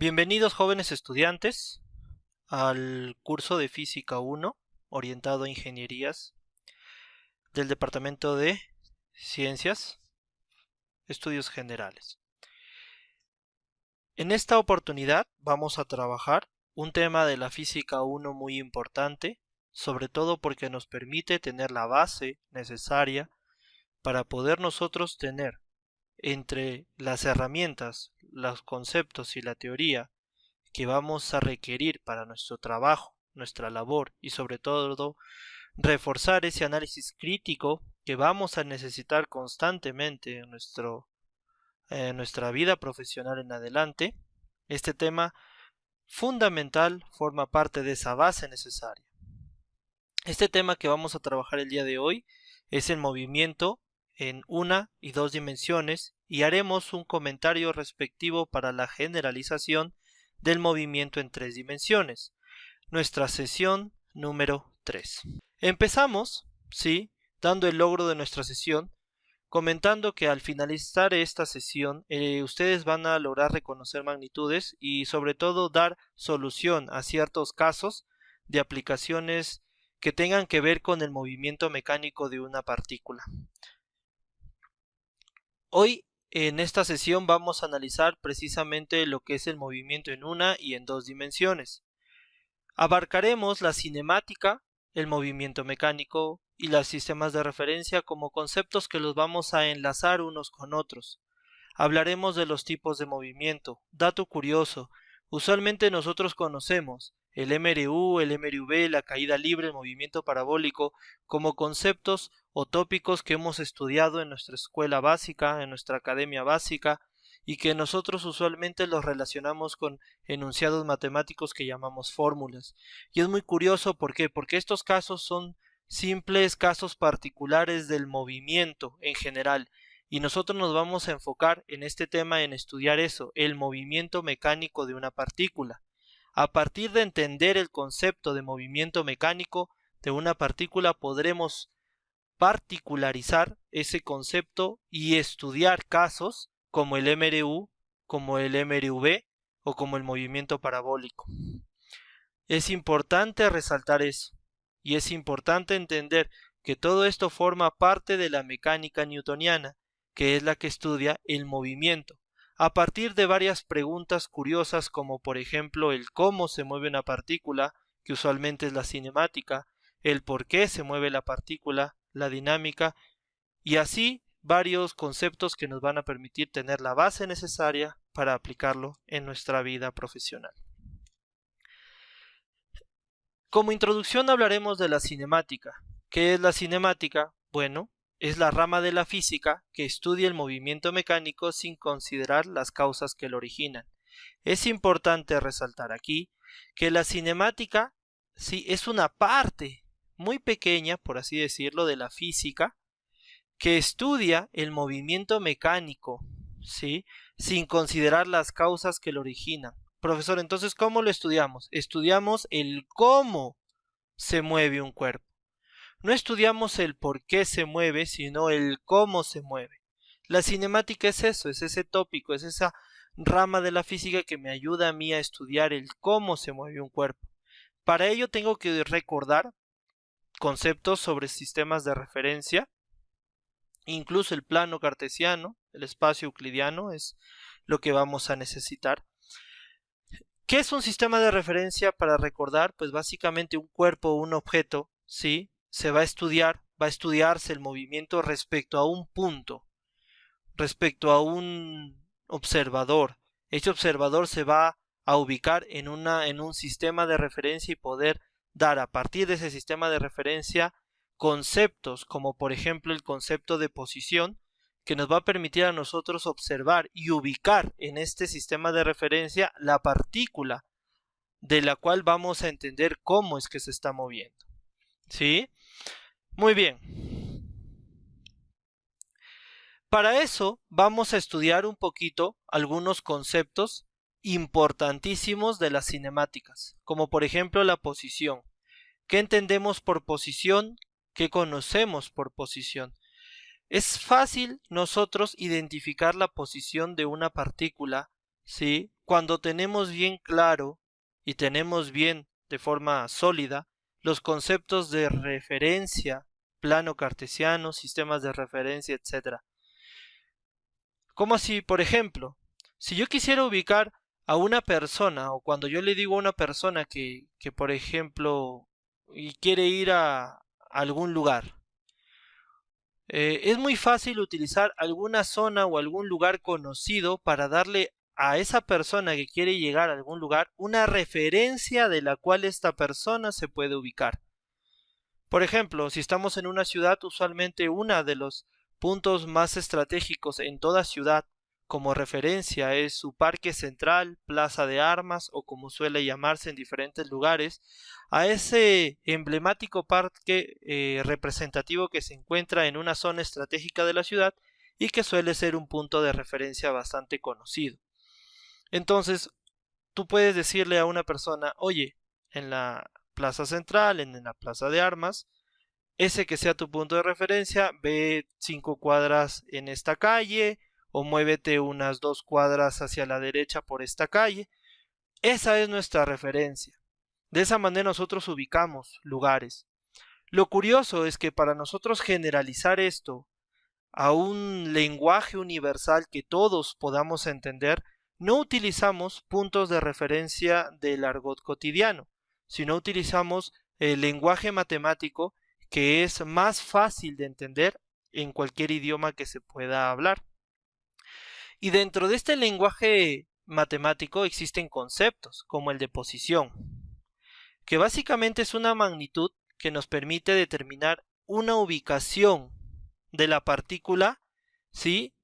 Bienvenidos jóvenes estudiantes al curso de Física 1 orientado a ingenierías del Departamento de Ciencias, Estudios Generales. En esta oportunidad vamos a trabajar un tema de la Física 1 muy importante, sobre todo porque nos permite tener la base necesaria para poder nosotros tener entre las herramientas, los conceptos y la teoría que vamos a requerir para nuestro trabajo, nuestra labor y sobre todo reforzar ese análisis crítico que vamos a necesitar constantemente en nuestra vida profesional en adelante. Este tema fundamental forma parte de esa base necesaria. Este tema que vamos a trabajar el día de hoy es el movimiento en una y dos dimensiones y haremos un comentario respectivo para la generalización del movimiento en tres dimensiones. Nuestra sesión número 3. Empezamos, sí, dando el logro de nuestra sesión, comentando que al finalizar esta sesión ustedes van a lograr reconocer magnitudes y sobre todo dar solución a ciertos casos de aplicaciones que tengan que ver con el movimiento mecánico de una partícula. Hoy en esta sesión vamos a analizar precisamente lo que es el movimiento en una y en dos dimensiones. Abarcaremos la cinemática, el movimiento mecánico y los sistemas de referencia como conceptos que los vamos a enlazar unos con otros. Hablaremos de los tipos de movimiento. Dato curioso, usualmente nosotros conocemos el MRU, el MRV, la caída libre, el movimiento parabólico como conceptos o tópicos que hemos estudiado en nuestra escuela básica, en nuestra academia básica, y que nosotros usualmente los relacionamos con enunciados matemáticos que llamamos fórmulas. Y es muy curioso, ¿por qué? Porque estos casos son simples casos particulares del movimiento en general, y nosotros nos vamos a enfocar en este tema en estudiar eso, el movimiento mecánico de una partícula. A partir de entender el concepto de movimiento mecánico de una partícula podremos particularizar ese concepto y estudiar casos como el MRU, como el MRV o como el movimiento parabólico. Es importante resaltar eso y es importante entender que todo esto forma parte de la mecánica newtoniana, que es la que estudia el movimiento, a partir de varias preguntas curiosas como por ejemplo el cómo se mueve una partícula, que usualmente es la cinemática, el por qué se mueve la partícula, la dinámica, y así varios conceptos que nos van a permitir tener la base necesaria para aplicarlo en nuestra vida profesional. Como introducción hablaremos de la cinemática. ¿Qué es la cinemática? Bueno, es la rama de la física que estudia el movimiento mecánico sin considerar las causas que lo originan. Es importante resaltar aquí que la cinemática sí es una parte muy pequeña, por así decirlo, de la física que estudia el movimiento mecánico, ¿sí? Sin considerar las causas que lo originan. Profesor, entonces, ¿cómo lo estudiamos? Estudiamos el cómo se mueve un cuerpo. No estudiamos el por qué se mueve, sino el cómo se mueve. La cinemática es eso, es ese tópico, es esa rama de la física que me ayuda a mí a estudiar el cómo se mueve un cuerpo. Para ello tengo que recordar conceptos sobre sistemas de referencia, incluso el plano cartesiano, el espacio euclidiano es lo que vamos a necesitar. ¿Qué es un sistema de referencia para recordar? Pues básicamente un cuerpo o un objeto, ¿sí? Se va a estudiarse el movimiento respecto a un punto, respecto a un observador. Ese observador se va a ubicar en un sistema de referencia y poder dar a partir de ese sistema de referencia conceptos como por ejemplo el concepto de posición que nos va a permitir a nosotros observar y ubicar en este sistema de referencia la partícula de la cual vamos a entender cómo es que se está moviendo. ¿Sí? Muy bien. Para eso vamos a estudiar un poquito algunos conceptos importantísimos de las cinemáticas, como por ejemplo la posición. ¿Qué entendemos por posición? ¿Qué conocemos por posición? Es fácil nosotros identificar la posición de una partícula ¿sí? Cuando tenemos bien claro y tenemos bien de forma sólida los conceptos de referencia, plano cartesiano, sistemas de referencia, etcétera. ¿Cómo así? Por ejemplo, si yo quisiera ubicar a una persona, o cuando yo le digo a una persona que por ejemplo, y quiere ir a algún lugar, es muy fácil utilizar alguna zona o algún lugar conocido para darle a esa persona que quiere llegar a algún lugar una referencia de la cual esta persona se puede ubicar. Por ejemplo, si estamos en una ciudad, usualmente uno de los puntos más estratégicos en toda ciudad como referencia es su parque central, plaza de armas o como suele llamarse en diferentes lugares, a ese emblemático parque representativo que se encuentra en una zona estratégica de la ciudad y que suele ser un punto de referencia bastante conocido. Entonces, tú puedes decirle a una persona, oye, en la plaza central, en la plaza de armas, ese que sea tu punto de referencia, ve 5 cuadras en esta calle o muévete unas 2 cuadras hacia la derecha por esta calle. Esa es nuestra referencia. De esa manera nosotros ubicamos lugares. Lo curioso es que para nosotros generalizar esto a un lenguaje universal que todos podamos entender, no utilizamos puntos de referencia del argot cotidiano, sino utilizamos el lenguaje matemático que es más fácil de entender en cualquier idioma que se pueda hablar. Y dentro de este lenguaje matemático existen conceptos como el de posición, que básicamente es una magnitud que nos permite determinar una ubicación de la partícula, ¿sí?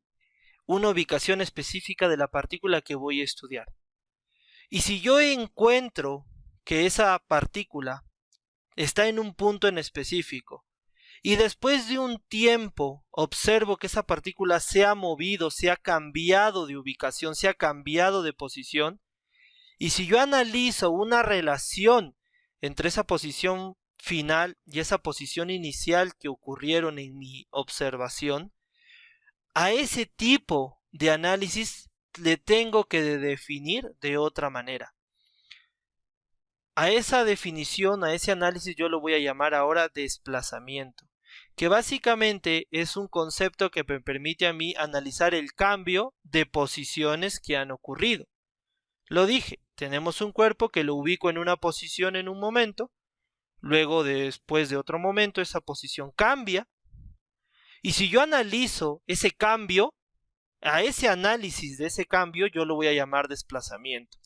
Una ubicación específica de la partícula que voy a estudiar. Y si yo encuentro que esa partícula está en un punto en específico y después de un tiempo observo que esa partícula se ha movido, se ha cambiado de ubicación, se ha cambiado de posición, y si yo analizo una relación entre esa posición final y esa posición inicial que ocurrieron en mi observación, a ese tipo de análisis le tengo que definir de otra manera. A esa definición, a ese análisis yo lo voy a llamar ahora desplazamiento, que básicamente es un concepto que me permite a mí analizar el cambio de posiciones que han ocurrido. Lo dije, tenemos un cuerpo que lo ubico en una posición en un momento, luego después de otro momento esa posición cambia, y si yo analizo ese cambio, a ese análisis de ese cambio yo lo voy a llamar desplazamiento.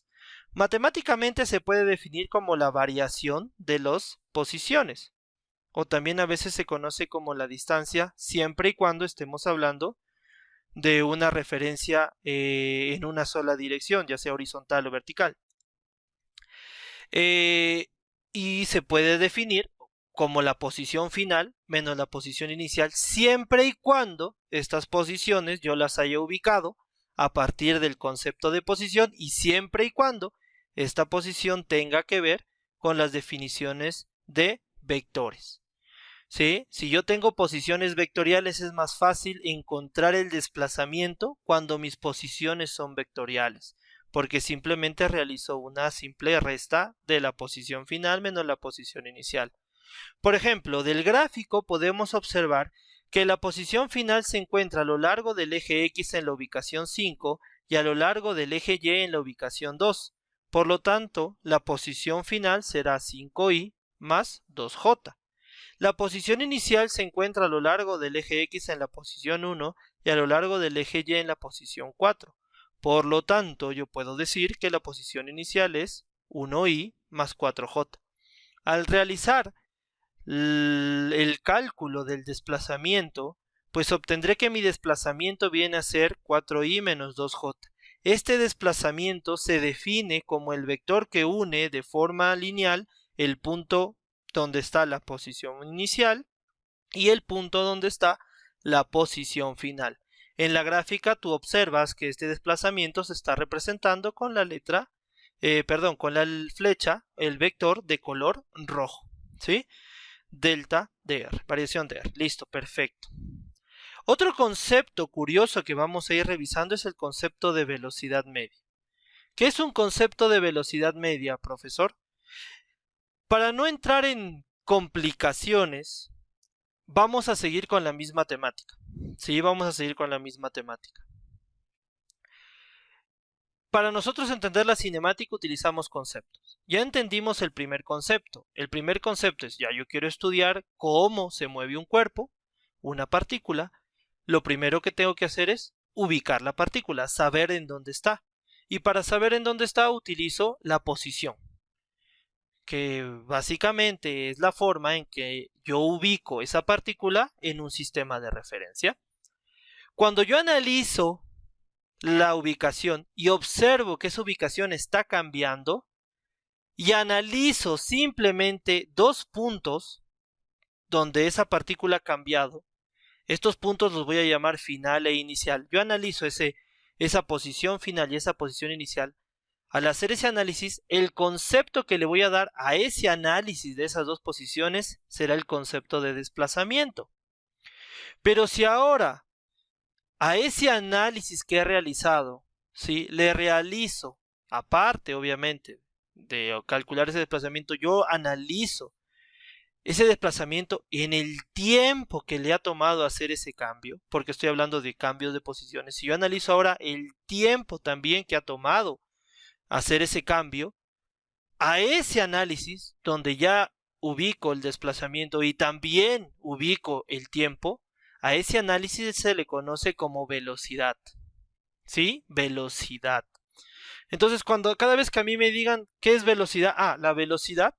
Matemáticamente se puede definir como la variación de las posiciones, o también a veces se conoce como la distancia, siempre y cuando estemos hablando de una referencia en una sola dirección, ya sea horizontal o vertical. Y se puede definir como la posición final menos la posición inicial, siempre y cuando estas posiciones yo las haya ubicado a partir del concepto de posición y siempre y cuando esta posición tenga que ver con las definiciones de vectores. ¿Sí? Si yo tengo posiciones vectoriales es más fácil encontrar el desplazamiento cuando mis posiciones son vectoriales, porque simplemente realizo una simple resta de la posición final menos la posición inicial. Por ejemplo, del gráfico podemos observar que la posición final se encuentra a lo largo del eje X en la ubicación 5 y a lo largo del eje Y en la ubicación 2. Por lo tanto, la posición final será 5y más 2j. La posición inicial se encuentra a lo largo del eje X en la posición 1 y a lo largo del eje Y en la posición 4. Por lo tanto, yo puedo decir que la posición inicial es 1y más 4j. Al realizar el cálculo del desplazamiento, pues obtendré que mi desplazamiento viene a ser 4i menos 2j. Este desplazamiento se define como el vector que une de forma lineal el punto donde está la posición inicial y el punto donde está la posición final. En la gráfica tú observas que este desplazamiento se está representando con la letra, con la flecha, el vector de color rojo, ¿sí? Delta de R, variación de R. Listo, perfecto. Otro concepto curioso que vamos a ir revisando es el concepto de velocidad media. ¿Qué es un concepto de velocidad media, profesor? Para no entrar en complicaciones, vamos a seguir con la misma temática. Sí, vamos a seguir con la misma temática. Para nosotros entender la cinemática utilizamos conceptos. Ya entendimos el primer concepto. El primer concepto es, ya yo quiero estudiar cómo se mueve un cuerpo, una partícula. Lo primero que tengo que hacer es ubicar la partícula, saber en dónde está. Y para saber en dónde está utilizo la posición, que básicamente es la forma en que yo ubico esa partícula en un sistema de referencia. Cuando yo analizo la ubicación y observo que esa ubicación está cambiando y analizo simplemente dos puntos donde esa partícula ha cambiado, estos puntos los voy a llamar final e inicial. Yo analizo esa posición final y esa posición inicial. Al hacer ese análisis, el concepto que le voy a dar a ese análisis de esas dos posiciones será el concepto de desplazamiento. Pero si ahora a ese análisis que he realizado, ¿sí?, le realizo, aparte obviamente de calcular ese desplazamiento, yo analizo ese desplazamiento en el tiempo que le ha tomado hacer ese cambio, porque estoy hablando de cambios de posiciones. Si yo analizo ahora el tiempo también que ha tomado hacer ese cambio, a ese análisis donde ya ubico el desplazamiento y también ubico el tiempo, a ese análisis se le conoce como velocidad. ¿Sí? Velocidad. Entonces, cada vez que a mí me digan ¿qué es velocidad? La velocidad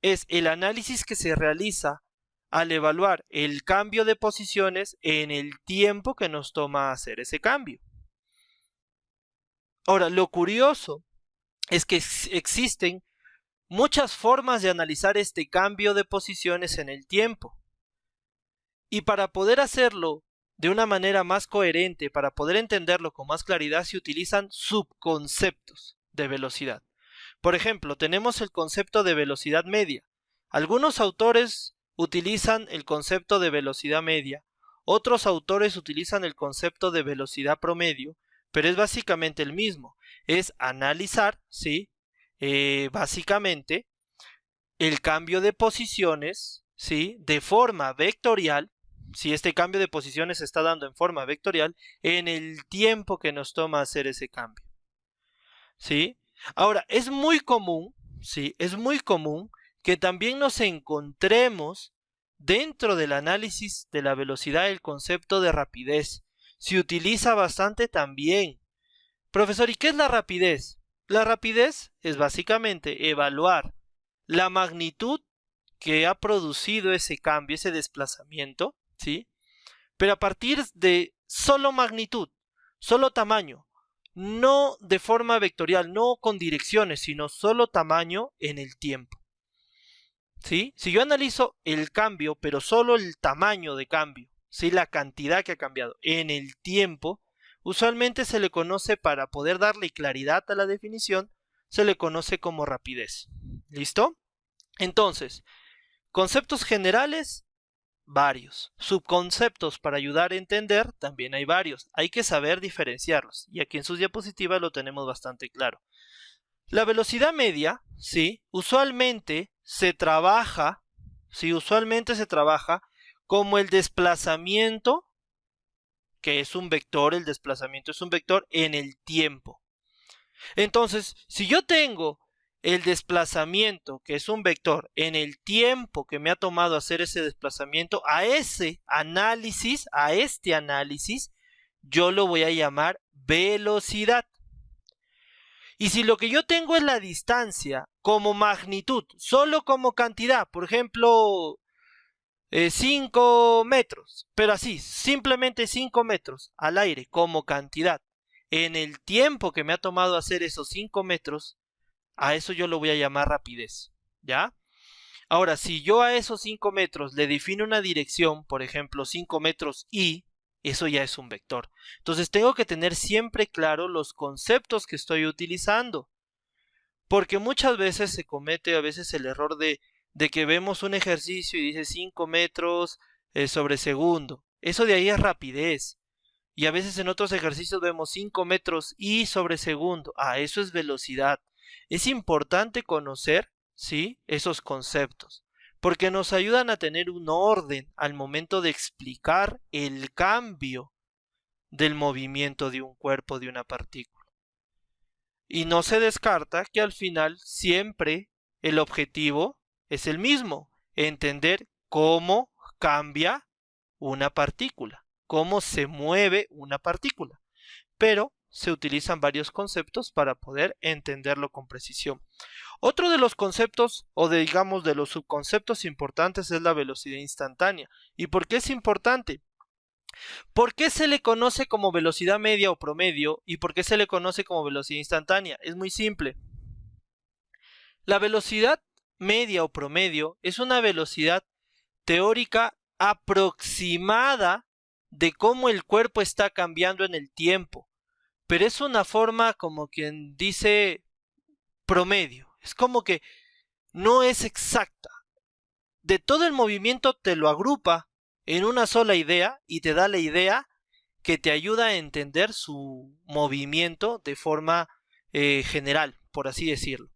es el análisis que se realiza al evaluar el cambio de posiciones en el tiempo que nos toma hacer ese cambio. Ahora, lo curioso es que existen muchas formas de analizar este cambio de posiciones en el tiempo. Y para poder hacerlo de una manera más coherente, para poder entenderlo con más claridad, se utilizan subconceptos de velocidad. Por ejemplo, tenemos el concepto de velocidad media. Algunos autores utilizan el concepto de velocidad media, otros autores utilizan el concepto de velocidad promedio, pero es básicamente el mismo. Es analizar, ¿sí?, básicamente el cambio de posiciones, ¿sí?, de forma vectorial. Si este cambio de posiciones se está dando en forma vectorial, en el tiempo que nos toma hacer ese cambio. ¿Sí? Ahora, es muy común, ¿sí?, es muy común que también nos encontremos dentro del análisis de la velocidad el concepto de rapidez. Se utiliza bastante también. Profesor, ¿y qué es la rapidez? La rapidez es básicamente evaluar la magnitud que ha producido ese cambio, ese desplazamiento, ¿sí?, pero a partir de solo magnitud, solo tamaño, no de forma vectorial, no con direcciones, sino solo tamaño en el tiempo. ¿Sí? Si yo analizo el cambio, pero solo el tamaño de cambio, ¿sí?, la cantidad que ha cambiado en el tiempo, usualmente se le conoce, para poder darle claridad a la definición, se le conoce como rapidez. ¿Listo? Entonces, conceptos generales, varios. Subconceptos para ayudar a entender, también hay varios. Hay que saber diferenciarlos. Y aquí en sus diapositivas lo tenemos bastante claro. La velocidad media, ¿sí?, usualmente se trabaja como el desplazamiento, que es un vector, el desplazamiento es un vector en el tiempo. Entonces, si yo tengo el desplazamiento, que es un vector, en el tiempo que me ha tomado hacer ese desplazamiento, a este análisis, yo lo voy a llamar velocidad. Y si lo que yo tengo es la distancia como magnitud, solo como cantidad, por ejemplo, 5 metros, pero así, simplemente 5 metros al aire como cantidad, en el tiempo que me ha tomado hacer esos 5 metros, a eso yo lo voy a llamar rapidez, ¿ya? Ahora, si yo a esos 5 metros le defino una dirección, por ejemplo, 5 metros y, eso ya es un vector. Entonces tengo que tener siempre claro los conceptos que estoy utilizando, porque muchas veces se comete el error de que vemos un ejercicio y dice 5 metros sobre segundo. Eso de ahí es rapidez. Y a veces en otros ejercicios vemos 5 metros y sobre segundo. Eso es velocidad. Es importante conocer, ¿sí?, esos conceptos, porque nos ayudan a tener un orden al momento de explicar el cambio del movimiento de un cuerpo, de una partícula. Y no se descarta que al final siempre el objetivo es el mismo, entender cómo cambia una partícula, cómo se mueve una partícula. Pero se utilizan varios conceptos para poder entenderlo con precisión. Otro de los conceptos, o digamos de los subconceptos importantes, es la velocidad instantánea. ¿Y por qué es importante? ¿Por qué se le conoce como velocidad media o promedio y por qué se le conoce como velocidad instantánea? Es muy simple. La velocidad media o promedio es una velocidad teórica aproximada de cómo el cuerpo está cambiando en el tiempo, pero es una forma como quien dice promedio. Es como que no es exacta. De todo el movimiento te lo agrupa en una sola idea y te da la idea que te ayuda a entender su movimiento de forma general, por así decirlo.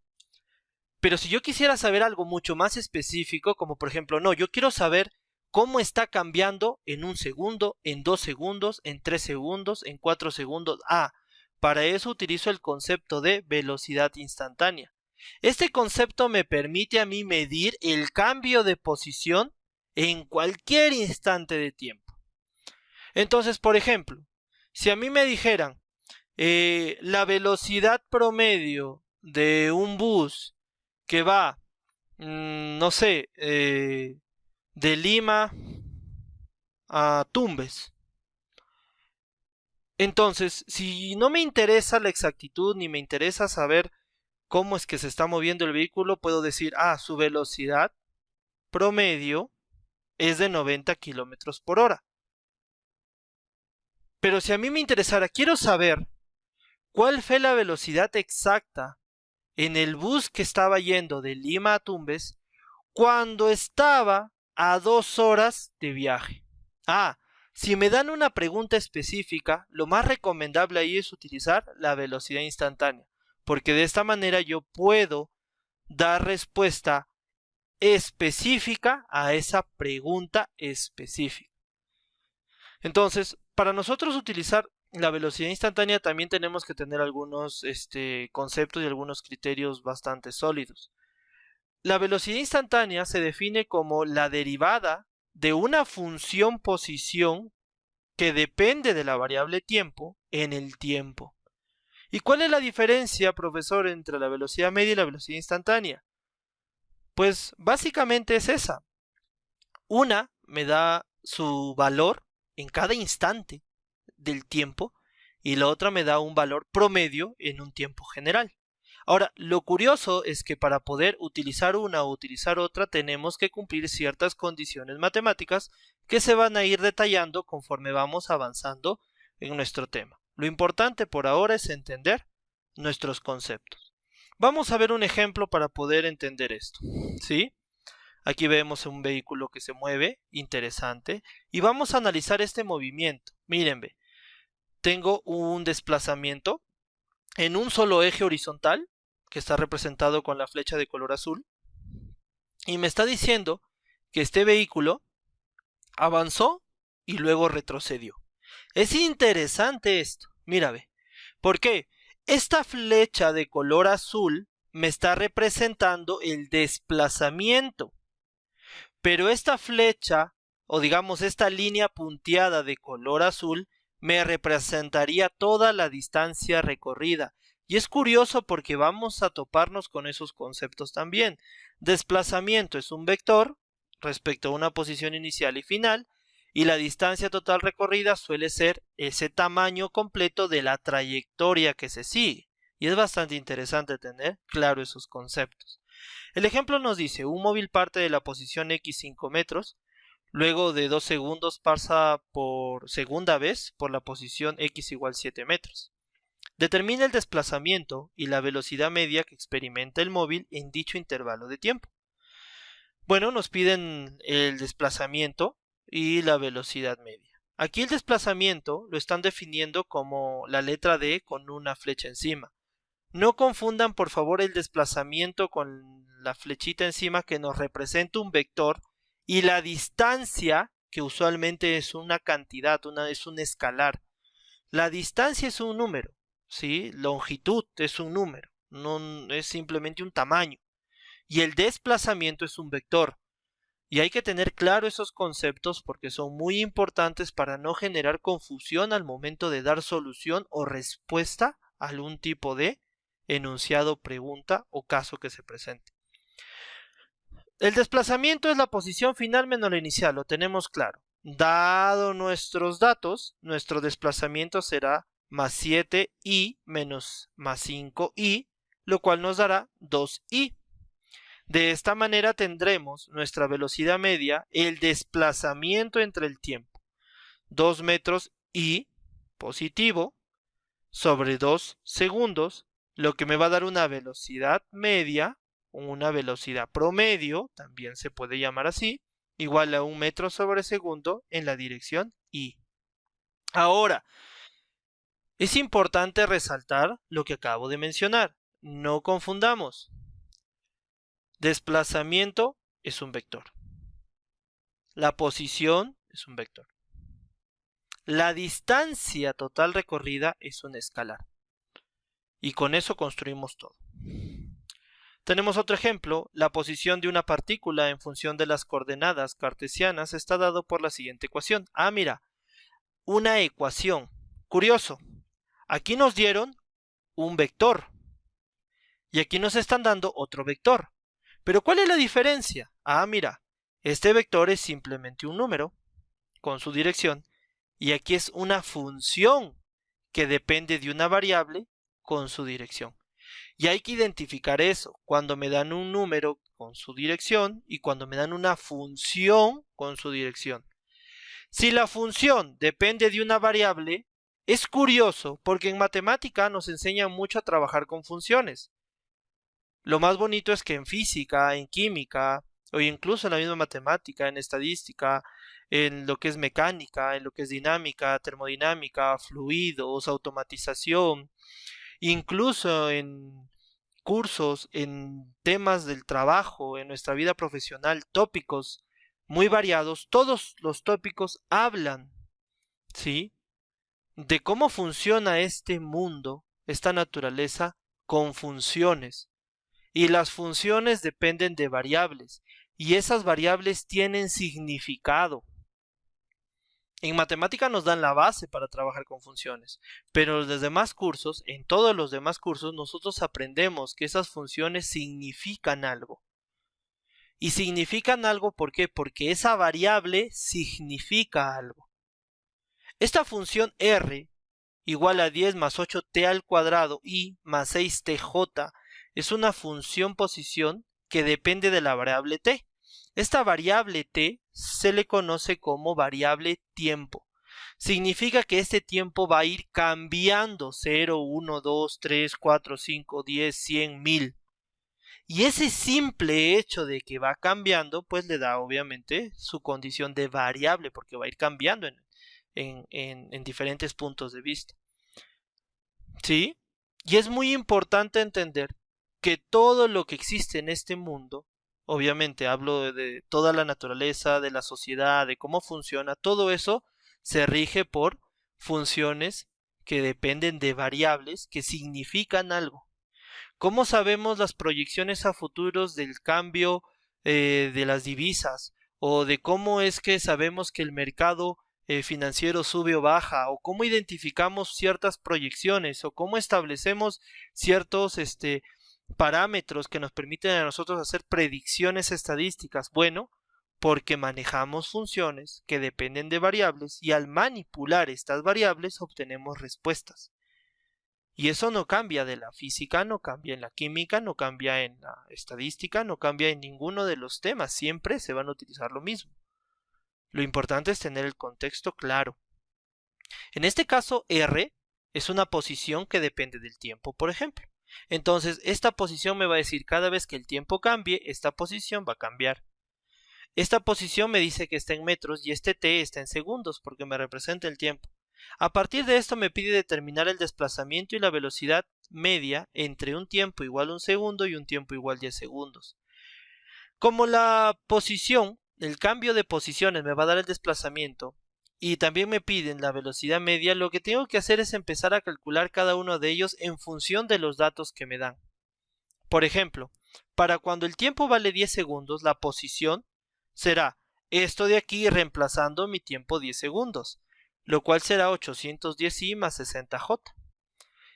Pero si yo quisiera saber algo mucho más específico, como por ejemplo, no, yo quiero saber cómo está cambiando en 1 segundo, en 2 segundos, en 3 segundos, en 4 segundos. Para eso utilizo el concepto de velocidad instantánea. Este concepto me permite a mí medir el cambio de posición en cualquier instante de tiempo. Entonces, por ejemplo, si a mí me dijeran la velocidad promedio de un bus que va, no sé, de Lima a Tumbes. Entonces, si no me interesa la exactitud ni me interesa saber cómo es que se está moviendo el vehículo, puedo decir, su velocidad promedio es de 90 kilómetros por hora. Pero si a mí me interesara, quiero saber cuál fue la velocidad exacta en el bus que estaba yendo de Lima a Tumbes cuando estaba a 2 horas de viaje. Si me dan una pregunta específica, lo más recomendable ahí es utilizar la velocidad instantánea, porque de esta manera yo puedo dar respuesta específica a esa pregunta específica. Entonces, para nosotros utilizar la velocidad instantánea también tenemos que tener algunos conceptos y algunos criterios bastante sólidos. La velocidad instantánea se define como la derivada de una función posición que depende de la variable tiempo en el tiempo. ¿Y cuál es la diferencia, profesor, entre la velocidad media y la velocidad instantánea? Pues básicamente es esa. Una me da su valor en cada instante del tiempo y la otra me da un valor promedio en un tiempo general. Ahora, lo curioso es que para poder utilizar una o utilizar otra tenemos que cumplir ciertas condiciones matemáticas que se van a ir detallando conforme vamos avanzando en nuestro tema. Lo importante por ahora es entender nuestros conceptos. Vamos a ver un ejemplo para poder entender esto, ¿sí? Aquí vemos un vehículo que se mueve, interesante, y vamos a analizar este movimiento. Miren, tengo un desplazamiento en un solo eje horizontal, que está representado con la flecha de color azul, y me está diciendo que este vehículo avanzó y luego retrocedió. Es interesante esto, mira, ¿por qué? Esta flecha de color azul me está representando el desplazamiento, pero esta flecha, o digamos esta línea punteada de color azul, me representaría toda la distancia recorrida. Y es curioso porque vamos a toparnos con esos conceptos también. Desplazamiento es un vector respecto a una posición inicial y final, y la distancia total recorrida suele ser ese tamaño completo de la trayectoria que se sigue. Y es bastante interesante tener claro esos conceptos. El ejemplo nos dice, un móvil parte de la posición X 5 metros, luego de 2 segundos pasa por segunda vez por la posición X igual 7 metros. Determina el desplazamiento y la velocidad media que experimenta el móvil en dicho intervalo de tiempo. Bueno, nos piden el desplazamiento y la velocidad media. Aquí el desplazamiento lo están definiendo como la letra D con una flecha encima. No confundan por favor el desplazamiento con la flechita encima que nos representa un vector y la distancia que usualmente es una cantidad, es un escalar. La distancia es un número, ¿sí? Longitud es un número, no es simplemente un tamaño. Y el desplazamiento es un vector. Y hay que tener claro esos conceptos porque son muy importantes para no generar confusión al momento de dar solución o respuesta a algún tipo de enunciado, pregunta o caso que se presente. El desplazamiento es la posición final menos la inicial, lo tenemos claro. Dado nuestros datos, nuestro desplazamiento será más 7i menos más 5i, lo cual nos dará 2i. De esta manera tendremos nuestra velocidad media, el desplazamiento entre el tiempo, 2 metros y positivo sobre 2 segundos, lo que me va a dar una velocidad media, una velocidad promedio, también se puede llamar así, igual a 1 metro sobre segundo en la dirección y. Ahora, es importante resaltar lo que acabo de mencionar. No confundamos. Desplazamiento es un vector. La posición es un vector. La distancia total recorrida es un escalar. Y con eso construimos todo. Tenemos otro ejemplo. La posición de una partícula en función de las coordenadas cartesianas está dado por la siguiente ecuación. Ah, mira, una ecuación. Curioso. Aquí nos dieron un vector. Y aquí nos están dando otro vector. Pero ¿cuál es la diferencia? Ah, mira, este vector es simplemente un número con su dirección. Y aquí es una función que depende de una variable con su dirección. Y hay que identificar eso, cuando me dan un número con su dirección y cuando me dan una función con su dirección. Si la función depende de una variable, es curioso porque en matemática nos enseñan mucho a trabajar con funciones. Lo más bonito es que en física, en química, o incluso en la misma matemática, en estadística, en lo que es mecánica, en lo que es dinámica, termodinámica, fluidos, automatización, incluso en cursos, en temas del trabajo, en nuestra vida profesional, tópicos muy variados, todos los tópicos hablan, ¿sí?, de cómo funciona este mundo, esta naturaleza, con funciones. Y las funciones dependen de variables, y esas variables tienen significado. En matemática nos dan la base para trabajar con funciones, pero en los demás cursos, en todos los demás cursos, nosotros aprendemos que esas funciones significan algo. Y significan algo, ¿por qué? Porque esa variable significa algo. Esta función r igual a 10 más 8t al cuadrado y más 6tj es una función posición que depende de la variable t. Esta variable t se le conoce como variable tiempo. Significa que este tiempo va a ir cambiando 0, 1, 2, 3, 4, 5, 10, 100, 1000. Y ese simple hecho de que va cambiando, pues le da obviamente su condición de variable, porque va a ir cambiando en diferentes puntos de vista. ¿Sí? Y es muy importante entender que todo lo que existe en este mundo, obviamente hablo de toda la naturaleza, de la sociedad, de cómo funciona, todo eso se rige por funciones que dependen de variables que significan algo. ¿Cómo sabemos las proyecciones a futuros del cambio de las divisas? ¿O de cómo es que sabemos que el mercado financiero sube o baja? ¿O cómo identificamos ciertas proyecciones? ¿O cómo establecemos ciertos parámetros que nos permiten a nosotros hacer predicciones estadísticas? Bueno, porque manejamos funciones que dependen de variables y al manipular estas variables obtenemos respuestas. Y eso no cambia de la física, no cambia en la química, no cambia en la estadística, no cambia en ninguno de los temas. Siempre se van a utilizar lo mismo. Lo importante es tener el contexto claro. En este caso, R es una posición que depende del tiempo, por ejemplo. Entonces, esta posición me va a decir cada vez que el tiempo cambie, esta posición va a cambiar. Esta posición me dice que está en metros y este t está en segundos porque me representa el tiempo. A partir de esto me pide determinar el desplazamiento y la velocidad media entre un tiempo igual a un segundo y un tiempo igual a 10 segundos. Como la posición, el cambio de posiciones me va a dar el desplazamiento y también me piden la velocidad media, lo que tengo que hacer es empezar a calcular cada uno de ellos en función de los datos que me dan. Por ejemplo, para cuando el tiempo vale 10 segundos, la posición será esto de aquí reemplazando mi tiempo 10 segundos, lo cual será 810i más 60j.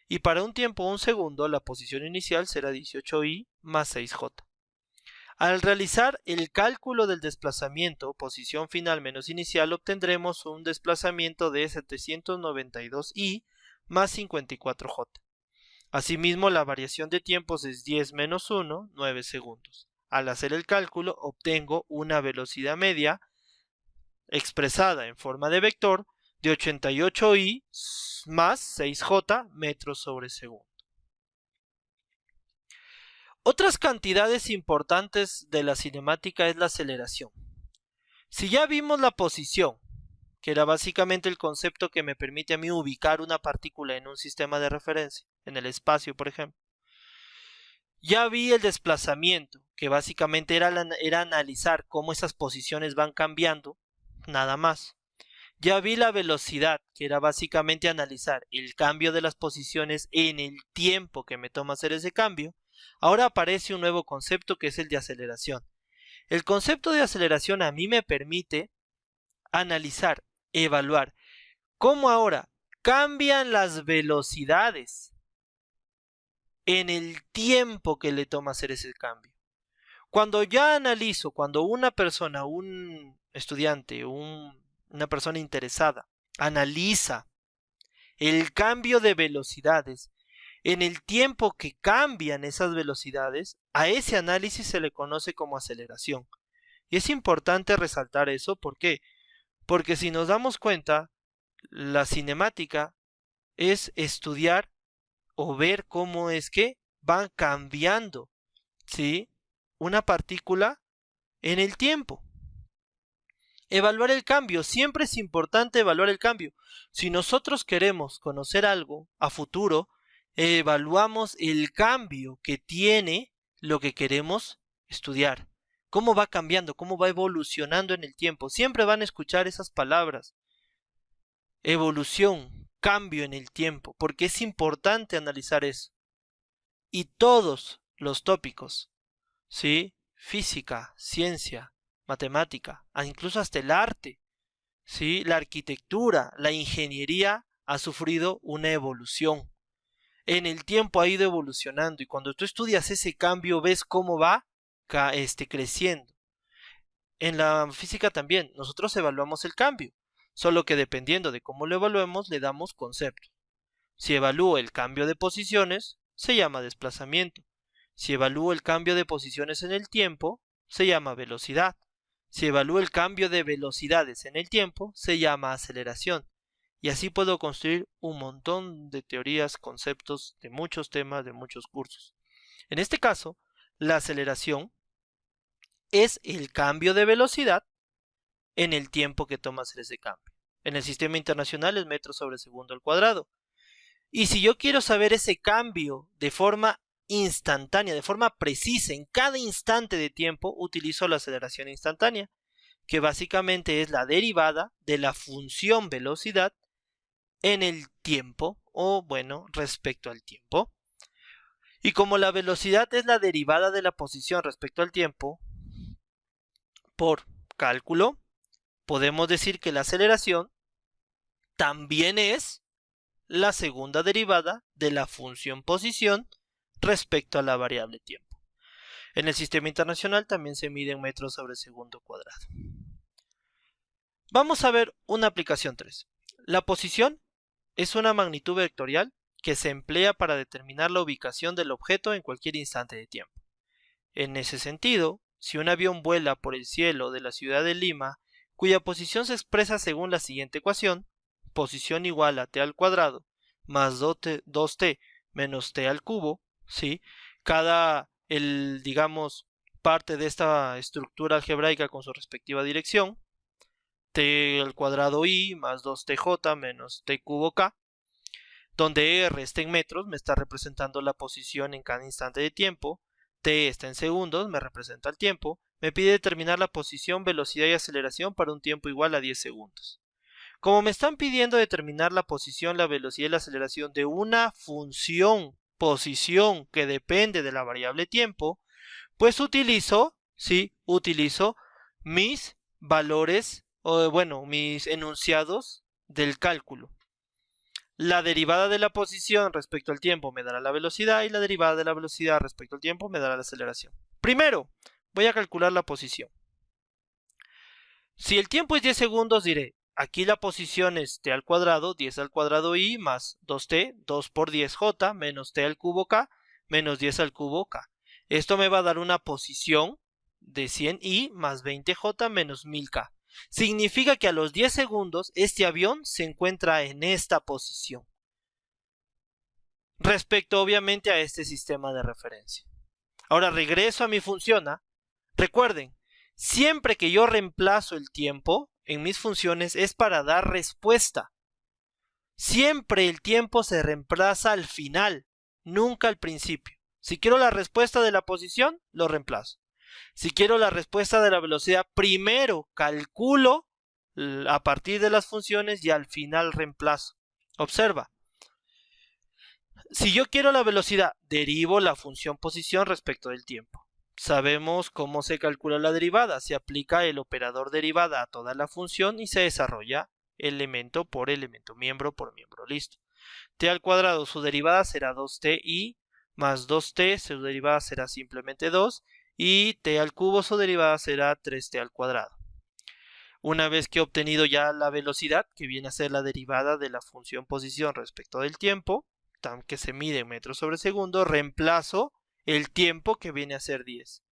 Y para un tiempo 1 segundo, la posición inicial será 18i más 6j. Al realizar el cálculo del desplazamiento, posición final menos inicial, obtendremos un desplazamiento de 792i más 54j. Asimismo, la variación de tiempos es 10 menos 1, 9 segundos. Al hacer el cálculo, obtengo una velocidad media expresada en forma de vector de 88i más 6j metros sobre segundo. Otras cantidades importantes de la cinemática es la aceleración. Si ya vimos la posición, que era básicamente el concepto que me permite a mí ubicar una partícula en un sistema de referencia, en el espacio, por ejemplo. Ya vi el desplazamiento, que básicamente era analizar cómo esas posiciones van cambiando, nada más. Ya vi la velocidad, que era básicamente analizar el cambio de las posiciones en el tiempo que me toma hacer ese cambio. Ahora aparece un nuevo concepto que es el de aceleración. El concepto de aceleración a mí me permite analizar, evaluar cómo ahora cambian las velocidades en el tiempo que le toma hacer ese cambio. Cuando ya analizo, cuando una persona, un estudiante, una persona interesada, analiza el cambio de velocidades en el tiempo que cambian esas velocidades, a ese análisis se le conoce como aceleración. Y es importante resaltar eso, ¿por qué? Porque si nos damos cuenta, la cinemática es estudiar o ver cómo es que van cambiando, ¿sí?, una partícula en el tiempo. Evaluar el cambio, siempre es importante evaluar el cambio. Si nosotros queremos conocer algo a futuro, evaluamos el cambio que tiene lo que queremos estudiar. Cómo va cambiando, cómo va evolucionando en el tiempo. Siempre van a escuchar esas palabras. Evolución, cambio en el tiempo, porque es importante analizar eso. Y todos los tópicos, ¿sí?, física, ciencia, matemática, incluso hasta el arte, ¿sí?, la arquitectura, la ingeniería ha sufrido una evolución. En el tiempo ha ido evolucionando y cuando tú estudias ese cambio ves cómo va creciendo. En la física también, nosotros evaluamos el cambio, solo que dependiendo de cómo lo evaluemos le damos conceptos. Si evalúo el cambio de posiciones, se llama desplazamiento. Si evalúo el cambio de posiciones en el tiempo, se llama velocidad. Si evalúo el cambio de velocidades en el tiempo, se llama aceleración. Y así puedo construir un montón de teorías, conceptos de muchos temas, de muchos cursos. En este caso, la aceleración es el cambio de velocidad en el tiempo que toma hacer ese cambio. En el sistema internacional es metros sobre segundo al cuadrado. Y si yo quiero saber ese cambio de forma instantánea, de forma precisa, en cada instante de tiempo, utilizo la aceleración instantánea, que básicamente es la derivada de la función velocidad en el tiempo, o bueno, respecto al tiempo. Y como la velocidad es la derivada de la posición respecto al tiempo, por cálculo, podemos decir que la aceleración también es la segunda derivada de la función posición respecto a la variable tiempo. En el sistema internacional también se mide en metros sobre segundo cuadrado. Vamos a ver una aplicación 3. La posición es una magnitud vectorial que se emplea para determinar la ubicación del objeto en cualquier instante de tiempo. En ese sentido, si un avión vuela por el cielo de la ciudad de Lima, cuya posición se expresa según la siguiente ecuación, posición igual a t al cuadrado más 2t menos t al cubo, ¿sí?, digamos, parte de esta estructura algebraica con su respectiva dirección, t al cuadrado i más 2tj menos t cubo k, donde r está en metros, me está representando la posición en cada instante de tiempo, t está en segundos, me representa el tiempo, me pide determinar la posición, velocidad y aceleración para un tiempo igual a 10 segundos. Como me están pidiendo determinar la posición, la velocidad y la aceleración de una función posición que depende de la variable tiempo, pues utilizo mis valores, o bueno, mis enunciados del cálculo. La derivada de la posición respecto al tiempo me dará la velocidad y la derivada de la velocidad respecto al tiempo me dará la aceleración. Primero, voy a calcular la posición. Si el tiempo es 10 segundos, diré, aquí la posición es t al cuadrado, 10 al cuadrado i más 2t, 2 por 10j, menos t al cubo k, menos 10 al cubo k. Esto me va a dar una posición de 100i más 20j menos 1000k. Significa que a los 10 segundos este avión se encuentra en esta posición. Respecto obviamente a este sistema de referencia. Ahora regreso a mi función. Recuerden, siempre que yo reemplazo el tiempo en mis funciones es para dar respuesta. Siempre el tiempo se reemplaza al final, nunca al principio. Si quiero la respuesta de la posición, lo reemplazo. Si quiero la respuesta de la velocidad, primero calculo a partir de las funciones y al final reemplazo. Observa. Si yo quiero la velocidad, derivo la función posición respecto del tiempo. Sabemos cómo se calcula la derivada. Se aplica el operador derivada a toda la función y se desarrolla elemento por elemento, miembro por miembro. Listo. T al cuadrado, su derivada será 2ti más 2t, su derivada será simplemente 2. Y t al cubo, su derivada será 3t al cuadrado. Una vez que he obtenido ya la velocidad, que viene a ser la derivada de la función posición respecto del tiempo, que se mide en metros sobre segundo, reemplazo el tiempo, que viene a ser 10.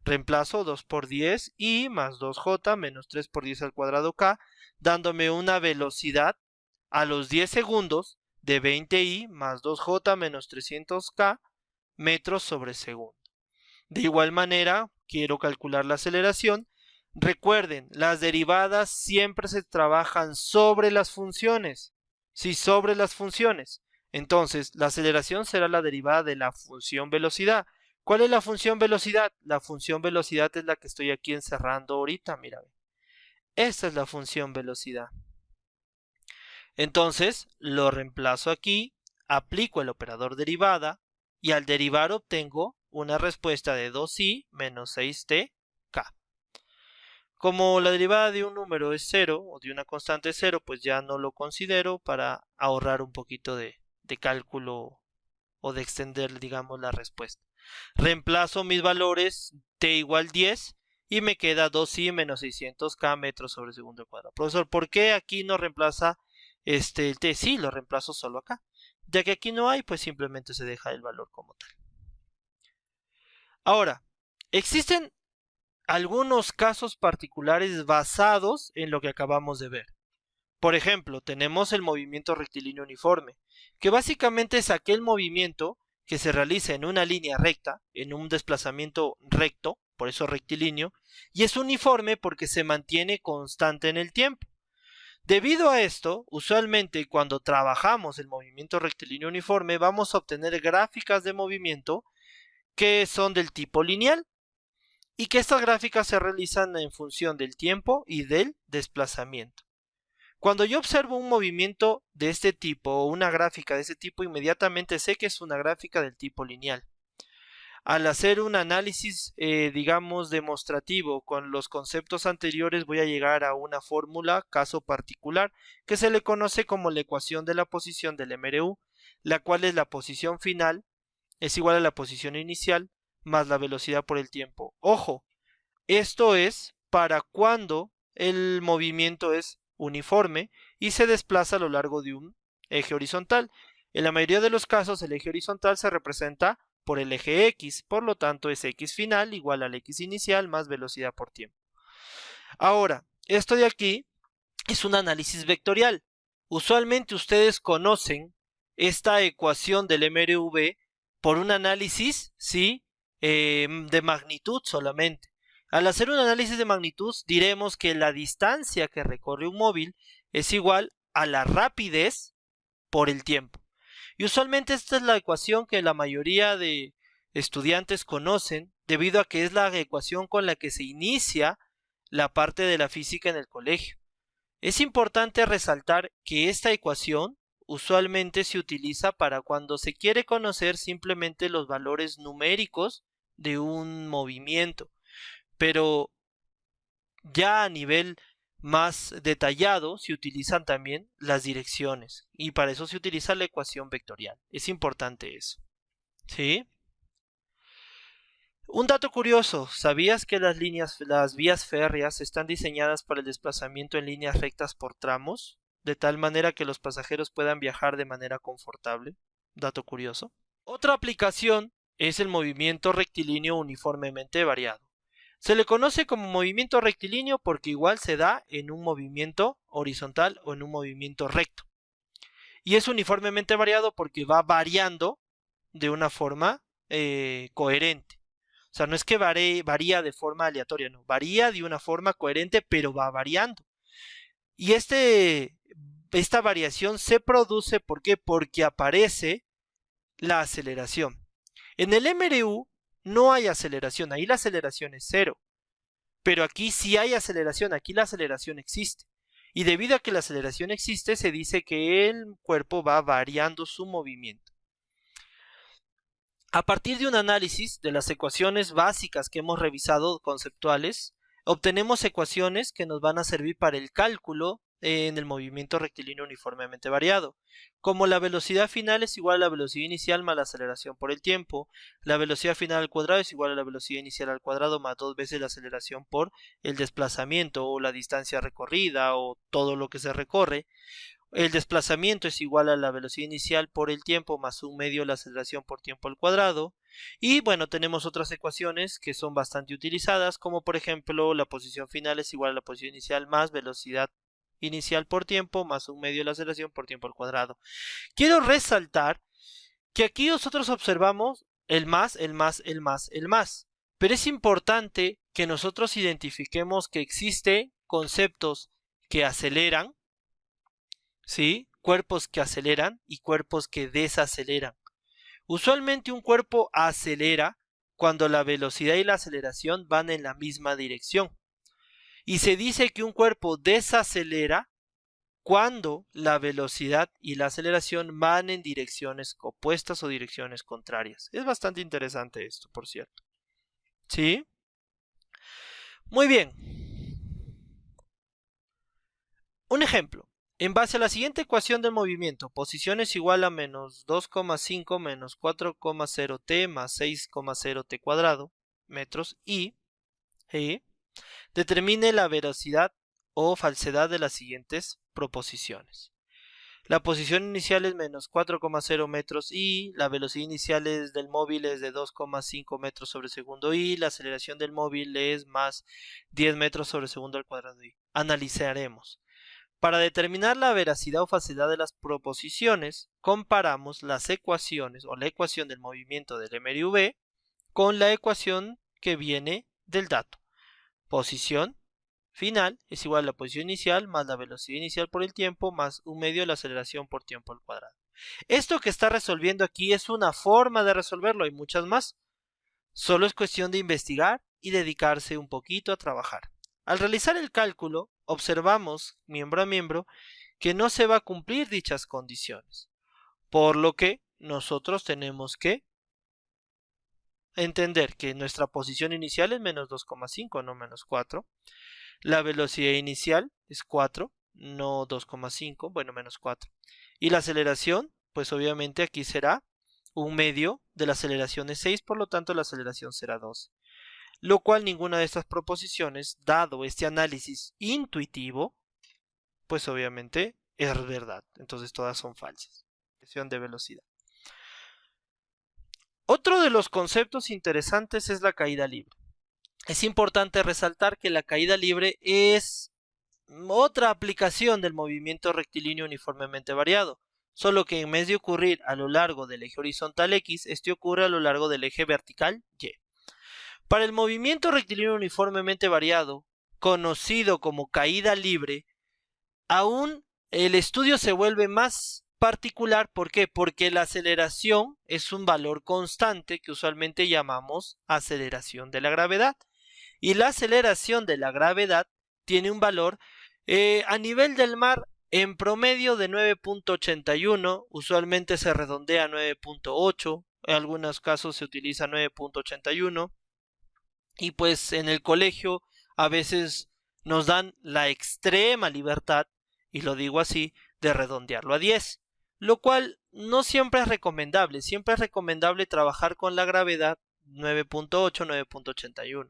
Reemplazo 2 por 10 y más 2j menos 3 por 10 al cuadrado k, dándome una velocidad a los 10 segundos de 20i más 2j menos 300k metros sobre segundo. De igual manera, quiero calcular la aceleración. Recuerden, las derivadas siempre se trabajan sobre las funciones. Sí, sobre las funciones. Entonces, la aceleración será la derivada de la función velocidad. ¿Cuál es la función velocidad? La función velocidad es la que estoy aquí encerrando ahorita, mira. Esta es la función velocidad. Entonces, lo reemplazo aquí, aplico el operador derivada y al derivar obtengo una respuesta de 2i menos 6tk. Como la derivada de un número es 0 o de una constante es 0, pues ya no lo considero para ahorrar un poquito de cálculo o de extender, digamos, la respuesta. Reemplazo mis valores t igual 10 y me queda 2i menos 600k metros sobre segundo al cuadrado. Profesor, ¿por qué aquí no reemplaza el t? Sí, lo reemplazo solo acá. Ya que aquí no hay, pues simplemente se deja el valor como tal. Ahora, existen algunos casos particulares basados en lo que acabamos de ver. Por ejemplo, tenemos el movimiento rectilíneo uniforme, que básicamente es aquel movimiento que se realiza en una línea recta, en un desplazamiento recto, por eso rectilíneo, y es uniforme porque se mantiene constante en el tiempo. Debido a esto, usualmente cuando trabajamos el movimiento rectilíneo uniforme, vamos a obtener gráficas de movimiento que son del tipo lineal, y que estas gráficas se realizan en función del tiempo y del desplazamiento. Cuando yo observo un movimiento de este tipo o una gráfica de este tipo, inmediatamente sé que es una gráfica del tipo lineal. Al hacer un análisis, digamos, demostrativo con los conceptos anteriores, voy a llegar a una fórmula, caso particular, que se le conoce como la ecuación de la posición del MRU, la cual es la posición final, es igual a la posición inicial, más la velocidad por el tiempo. Ojo, esto es para cuando el movimiento es uniforme y se desplaza a lo largo de un eje horizontal. En la mayoría de los casos el eje horizontal se representa por el eje X, por lo tanto es X final igual al X inicial más velocidad por tiempo. Ahora, esto de aquí es un análisis vectorial. Usualmente ustedes conocen esta ecuación del MRV por un análisis, ¿sí?, de magnitud solamente. Al hacer un análisis de magnitud diremos que la distancia que recorre un móvil es igual a la rapidez por el tiempo. Y usualmente esta es la ecuación que la mayoría de estudiantes conocen debido a que es la ecuación con la que se inicia la parte de la física en el colegio. Es importante resaltar que esta ecuación usualmente se utiliza para cuando se quiere conocer simplemente los valores numéricos de un movimiento, pero ya a nivel más detallado se utilizan también las direcciones y para eso se utiliza la ecuación vectorial. Es importante eso. ¿Sí? Un dato curioso, ¿sabías que las vías férreas están diseñadas para el desplazamiento en líneas rectas por tramos, de tal manera que los pasajeros puedan viajar de manera confortable? Dato curioso. Otra aplicación es el movimiento rectilíneo uniformemente variado. Se le conoce como movimiento rectilíneo porque igual se da en un movimiento horizontal o en un movimiento recto. Y es uniformemente variado porque va variando de una forma coherente. O sea, no es que varía de forma aleatoria, no, varía de una forma coherente, pero va variando. Y esta variación se produce, ¿por qué? Porque aparece la aceleración. En el MRU no hay aceleración, ahí la aceleración es cero. Pero aquí sí hay aceleración, aquí la aceleración existe. Y debido a que la aceleración existe, se dice que el cuerpo va variando su movimiento. A partir de un análisis de las ecuaciones básicas que hemos revisado, conceptuales, obtenemos ecuaciones que nos van a servir para el cálculo en el movimiento rectilíneo uniformemente variado, como la velocidad final es igual a la velocidad inicial más la aceleración por el tiempo, la velocidad final al cuadrado es igual a la velocidad inicial al cuadrado más 2 veces la aceleración por el desplazamiento o la distancia recorrida o todo lo que se recorre. El desplazamiento es igual a la velocidad inicial por el tiempo más un medio la aceleración por tiempo al cuadrado. Y bueno, tenemos otras ecuaciones que son bastante utilizadas, como por ejemplo la posición final es igual a la posición inicial más velocidad inicial por tiempo más un medio la aceleración por tiempo al cuadrado. Quiero resaltar que aquí nosotros observamos el más, el más, el más, el más. Pero es importante que nosotros identifiquemos que existen conceptos que aceleran, ¿sí? Cuerpos que aceleran y cuerpos que desaceleran. Usualmente un cuerpo acelera cuando la velocidad y la aceleración van en la misma dirección. Y se dice que un cuerpo desacelera cuando la velocidad y la aceleración van en direcciones opuestas o direcciones contrarias. Es bastante interesante esto, por cierto. ¿Sí? Muy bien. Un ejemplo. En base a la siguiente ecuación del movimiento, posición es igual a menos 2,5 menos 4,0 t más 6,0 t cuadrado metros y determine la veracidad o falsedad de las siguientes proposiciones. La posición inicial es menos 4,0 metros y la velocidad inicial del móvil es de 2,5 metros sobre segundo y la aceleración del móvil es más 10 metros sobre segundo al cuadrado y. Analizaremos. Para determinar la veracidad o falsedad de las proposiciones, comparamos las ecuaciones o la ecuación del movimiento del MRV con la ecuación que viene del dato. Posición final es igual a la posición inicial más la velocidad inicial por el tiempo más un medio de la aceleración por tiempo al cuadrado. Esto que está resolviendo aquí es una forma de resolverlo, hay muchas más. Solo es cuestión de investigar y dedicarse un poquito a trabajar. Al realizar el cálculo, observamos, miembro a miembro, que no se va a cumplir dichas condiciones, por lo que nosotros tenemos que entender que nuestra posición inicial es menos 2,5, no menos 4. La velocidad inicial es 4, no 2,5, bueno, menos 4. Y la aceleración, pues obviamente aquí será un medio de la aceleración es 6, por lo tanto la aceleración será 12. Lo cual ninguna de estas proposiciones, dado este análisis intuitivo, pues obviamente es verdad. Entonces todas son falsas. Cuestión de velocidad. Otro de los conceptos interesantes es la caída libre. Es importante resaltar que la caída libre es otra aplicación del movimiento rectilíneo uniformemente variado, solo que en vez de ocurrir a lo largo del eje horizontal X, este ocurre a lo largo del eje vertical Y. Para el movimiento rectilíneo uniformemente variado, conocido como caída libre, aún el estudio se vuelve más particular. ¿Por qué? Porque la aceleración es un valor constante que usualmente llamamos aceleración de la gravedad. Y la aceleración de la gravedad tiene un valor a nivel del mar en promedio de 9.81, usualmente se redondea a 9.8, en algunos casos se utiliza 9.81, y pues en el colegio a veces nos dan la extrema libertad, y lo digo así, de redondearlo a 10, lo cual no siempre es recomendable. Siempre es recomendable trabajar con la gravedad 9.8, 9.81.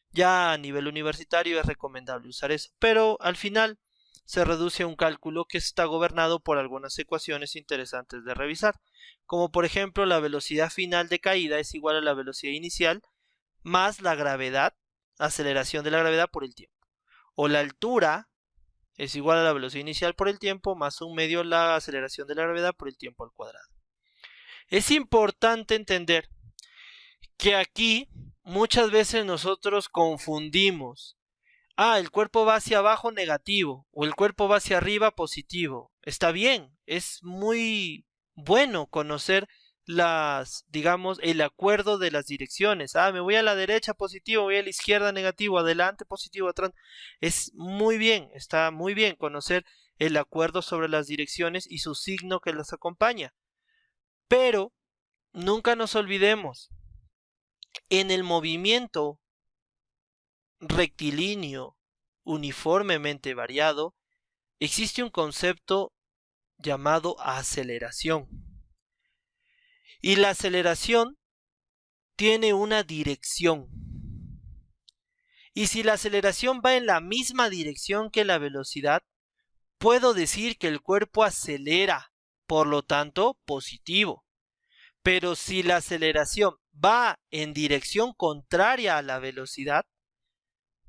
Ya a nivel universitario es recomendable usar eso, pero al final se reduce a un cálculo que está gobernado por algunas ecuaciones interesantes de revisar, como por ejemplo la velocidad final de caída es igual a la velocidad inicial más la gravedad, aceleración de la gravedad por el tiempo, o la altura es igual a la velocidad inicial por el tiempo más 1/2 la aceleración de la gravedad por el tiempo al cuadrado. Es importante entender que aquí muchas veces nosotros confundimos. El cuerpo va hacia abajo negativo o el cuerpo va hacia arriba positivo. Está bien, es muy bueno conocer digamos, el acuerdo de las direcciones. Me voy a la derecha positivo, voy a la izquierda negativo, adelante positivo, atrás. Es muy bien, está muy bien conocer el acuerdo sobre las direcciones y su signo que las acompaña. Pero nunca nos olvidemos, en el movimiento rectilíneo uniformemente variado, existe un concepto llamado aceleración. Y la aceleración tiene una dirección. Y si la aceleración va en la misma dirección que la velocidad, puedo decir que el cuerpo acelera, por lo tanto, positivo. Pero si la aceleración va en dirección contraria a la velocidad,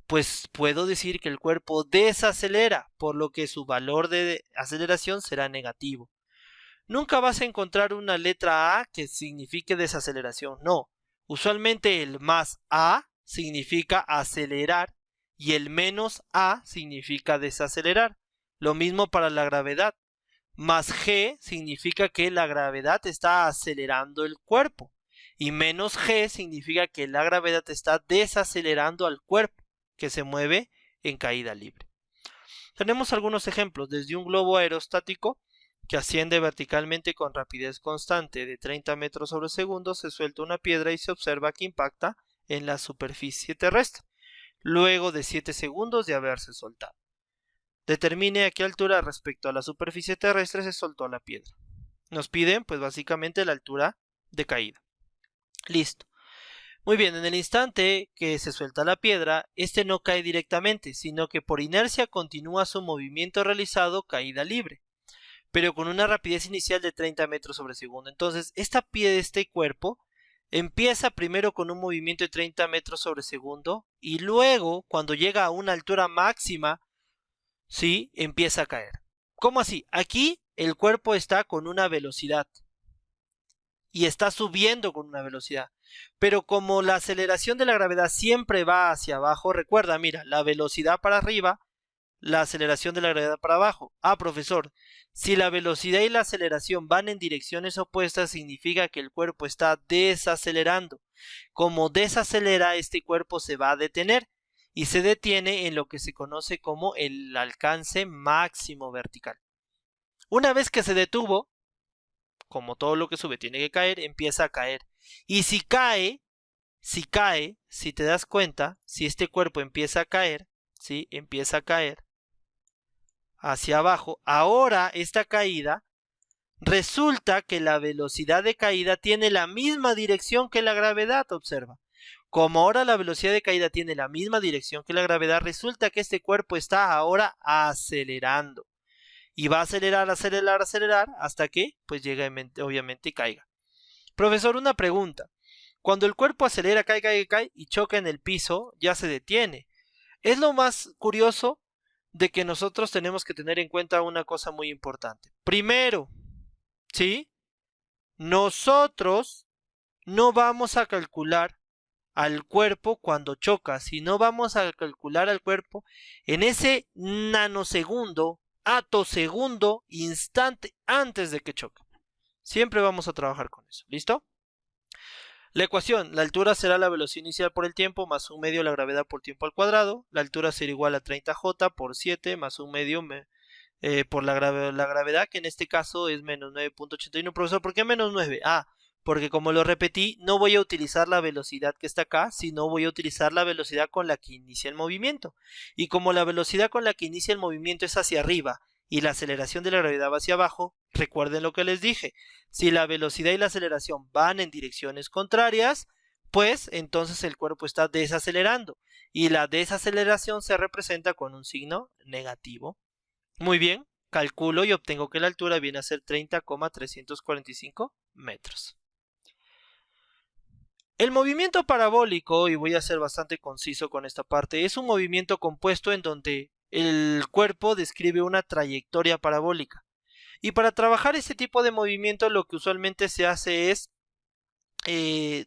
pues puedo decir que el cuerpo desacelera, por lo que su valor de aceleración será negativo. Nunca vas a encontrar una letra A que signifique desaceleración, no. Usualmente el más A significa acelerar y el menos A significa desacelerar. Lo mismo para la gravedad. Más G significa que la gravedad está acelerando el cuerpo y menos G significa que la gravedad está desacelerando al cuerpo, que se mueve en caída libre. Tenemos algunos ejemplos, desde un globo aerostático que asciende verticalmente con rapidez constante de 30 metros sobre segundo, se suelta una piedra y se observa que impacta en la superficie terrestre, luego de 7 segundos de haberse soltado. Determine a qué altura respecto a la superficie terrestre se soltó la piedra. Nos piden, pues básicamente, la altura de caída. Listo. Muy bien, en el instante que se suelta la piedra, este no cae directamente, sino que por inercia continúa su movimiento realizado caída libre, pero con una rapidez inicial de 30 metros sobre segundo. Entonces, este cuerpo empieza primero con un movimiento de 30 metros sobre segundo y luego, cuando llega a una altura máxima, ¿sí?, empieza a caer. ¿Cómo así? Aquí el cuerpo está con una velocidad y está subiendo con una velocidad, pero como la aceleración de la gravedad siempre va hacia abajo, recuerda, mira, la velocidad para arriba, la aceleración de la gravedad para abajo. Profesor, si la velocidad y la aceleración van en direcciones opuestas, significa que el cuerpo está desacelerando. Como desacelera, este cuerpo se va a detener y se detiene en lo que se conoce como el alcance máximo vertical. Una vez que se detuvo, como todo lo que sube tiene que caer, empieza a caer. Y si cae, si te das cuenta, si este cuerpo empieza a caer, ¿sí?, empieza a caer hacia abajo, ahora esta caída, resulta que la velocidad de caída tiene la misma dirección que la gravedad, observa. Como ahora la velocidad de caída tiene la misma dirección que la gravedad, resulta que este cuerpo está ahora acelerando. Y va a acelerar, acelerar, acelerar, hasta que pues llega, obviamente, y caiga. Profesor, una pregunta. Cuando el cuerpo acelera, cae, cae, cae y choca en el piso, ya se detiene. Es lo más curioso de que nosotros tenemos que tener en cuenta una cosa muy importante. Primero, ¿sí?, nosotros no vamos a calcular al cuerpo cuando choca, sino vamos a calcular al cuerpo en ese nanosegundo, atosegundo, instante antes de que choque. Siempre vamos a trabajar con eso. ¿Listo? La ecuación, la altura será la velocidad inicial por el tiempo más un medio la gravedad por tiempo al cuadrado. La altura será igual a 30J por 7 más un medio por la gravedad, que en este caso es menos 9.81. Profesor, ¿por qué menos 9? Porque como lo repetí, no voy a utilizar la velocidad que está acá, sino voy a utilizar la velocidad con la que inicia el movimiento. Y como la velocidad con la que inicia el movimiento es hacia arriba y la aceleración de la gravedad va hacia abajo, recuerden lo que les dije. Si la velocidad y la aceleración van en direcciones contrarias, pues entonces el cuerpo está desacelerando. Y la desaceleración se representa con un signo negativo. Muy bien, calculo y obtengo que la altura viene a ser 30,345 metros. El movimiento parabólico, y voy a ser bastante conciso con esta parte, es un movimiento compuesto en donde el cuerpo describe una trayectoria parabólica. Y para trabajar este tipo de movimiento lo que usualmente se hace es,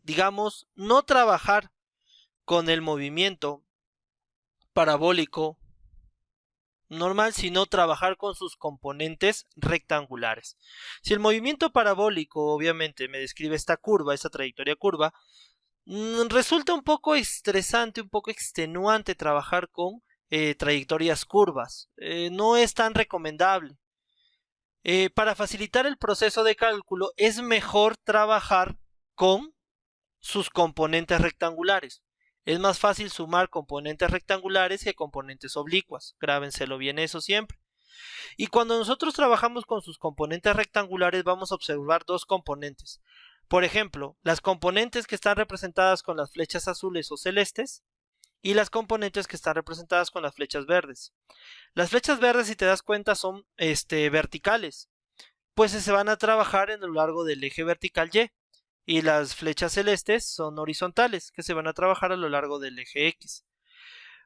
digamos, no trabajar con el movimiento parabólico normal, sino trabajar con sus componentes rectangulares. Si el movimiento parabólico obviamente me describe esta curva, esta trayectoria curva, resulta un poco estresante, un poco extenuante trabajar con trayectorias curvas. No es tan recomendable. Para facilitar el proceso de cálculo es mejor trabajar con sus componentes rectangulares. Es más fácil sumar componentes rectangulares que componentes oblicuas. Grábenselo bien eso siempre. Y cuando nosotros trabajamos con sus componentes rectangulares vamos a observar dos componentes. Por ejemplo, las componentes que están representadas con las flechas azules o celestes y las componentes que están representadas con las flechas verdes. Las flechas verdes, si te das cuenta, son verticales, pues se van a trabajar en lo largo del eje vertical Y. Y las flechas celestes son horizontales, que se van a trabajar a lo largo del eje X.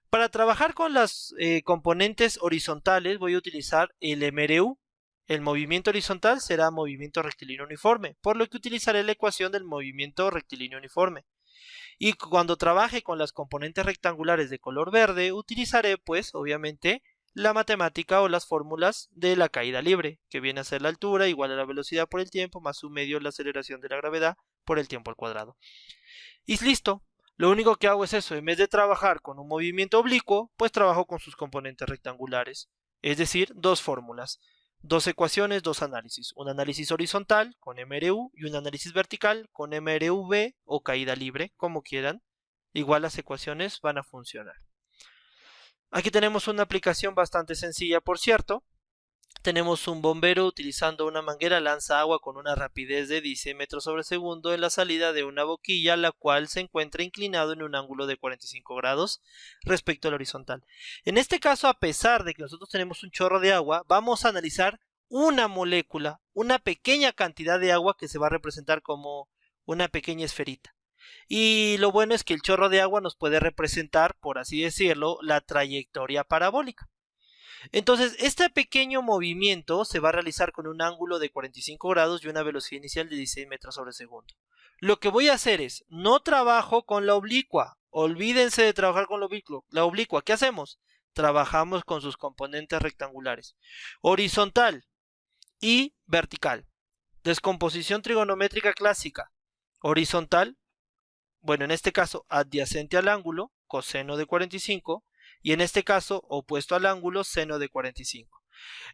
Para trabajar con las componentes horizontales voy a utilizar el MRU. El movimiento horizontal será movimiento rectilíneo uniforme, por lo que utilizaré la ecuación del movimiento rectilíneo uniforme. Y cuando trabaje con las componentes rectangulares de color verde, utilizaré, pues, obviamente, la matemática o las fórmulas de la caída libre, que viene a ser la altura igual a la velocidad por el tiempo más un medio la aceleración de la gravedad por el tiempo al cuadrado. Y listo. Lo único que hago es eso. En vez de trabajar con un movimiento oblicuo, pues trabajo con sus componentes rectangulares. Es decir, dos fórmulas, dos ecuaciones, dos análisis. Un análisis horizontal con MRU y un análisis vertical con MRV o caída libre, como quieran. Igual las ecuaciones van a funcionar. Aquí tenemos una aplicación bastante sencilla, por cierto. Tenemos un bombero utilizando una manguera lanza agua con una rapidez de 16 metros sobre segundo en la salida de una boquilla, la cual se encuentra inclinado en un ángulo de 45 grados respecto al horizontal. En este caso, a pesar de que nosotros tenemos un chorro de agua, vamos a analizar una molécula, una pequeña cantidad de agua que se va a representar como una pequeña esferita. Y lo bueno es que el chorro de agua nos puede representar, por así decirlo, la trayectoria parabólica. Entonces, este pequeño movimiento se va a realizar con un ángulo de 45 grados y una velocidad inicial de 16 metros sobre segundo. Lo que voy a hacer es, no trabajo con la oblicua. Olvídense de trabajar con la oblicua. ¿Qué hacemos? Trabajamos con sus componentes rectangulares. Horizontal y vertical. Descomposición trigonométrica clásica. Horizontal, bueno, en este caso, adyacente al ángulo, coseno de 45. Y en este caso, opuesto al ángulo, seno de 45.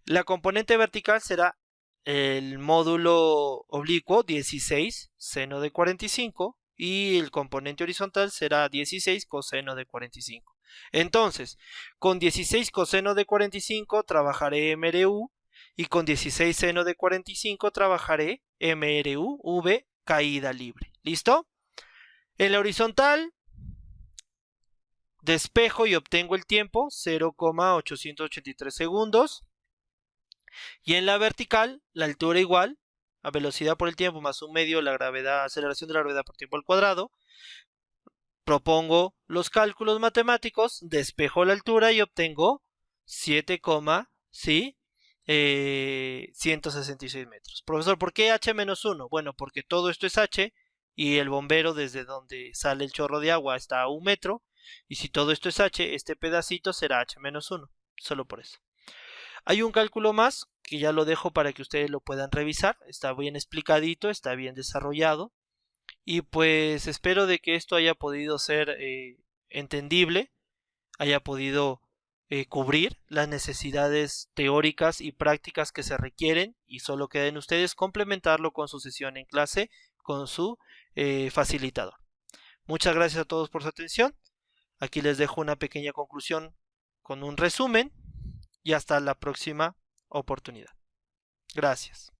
La componente vertical será el módulo oblicuo, 16, seno de 45. Y el componente horizontal será 16, coseno de 45. Entonces, con 16 coseno de 45 trabajaré MRU. Y con 16 seno de 45 trabajaré MRU, V, caída libre. ¿Listo? En la horizontal, despejo y obtengo el tiempo, 0,883 segundos. Y en la vertical, la altura igual a velocidad por el tiempo más un medio la gravedad, aceleración de la gravedad por tiempo al cuadrado. Propongo los cálculos matemáticos, despejo la altura y obtengo 166 metros. Profesor, ¿por qué h-1? Bueno, porque todo esto es h, y el bombero desde donde sale el chorro de agua está a 1 metro, y si todo esto es h, este pedacito será h-1, solo por eso. Hay un cálculo más que ya lo dejo para que ustedes lo puedan revisar, está bien explicadito, está bien desarrollado, y pues espero de que esto haya podido ser entendible, haya podido cubrir las necesidades teóricas y prácticas que se requieren, y solo queden ustedes complementarlo con su sesión en clase con su facilitador. Muchas gracias a todos por su atención. Aquí les dejo una pequeña conclusión con un resumen y hasta la próxima oportunidad. Gracias.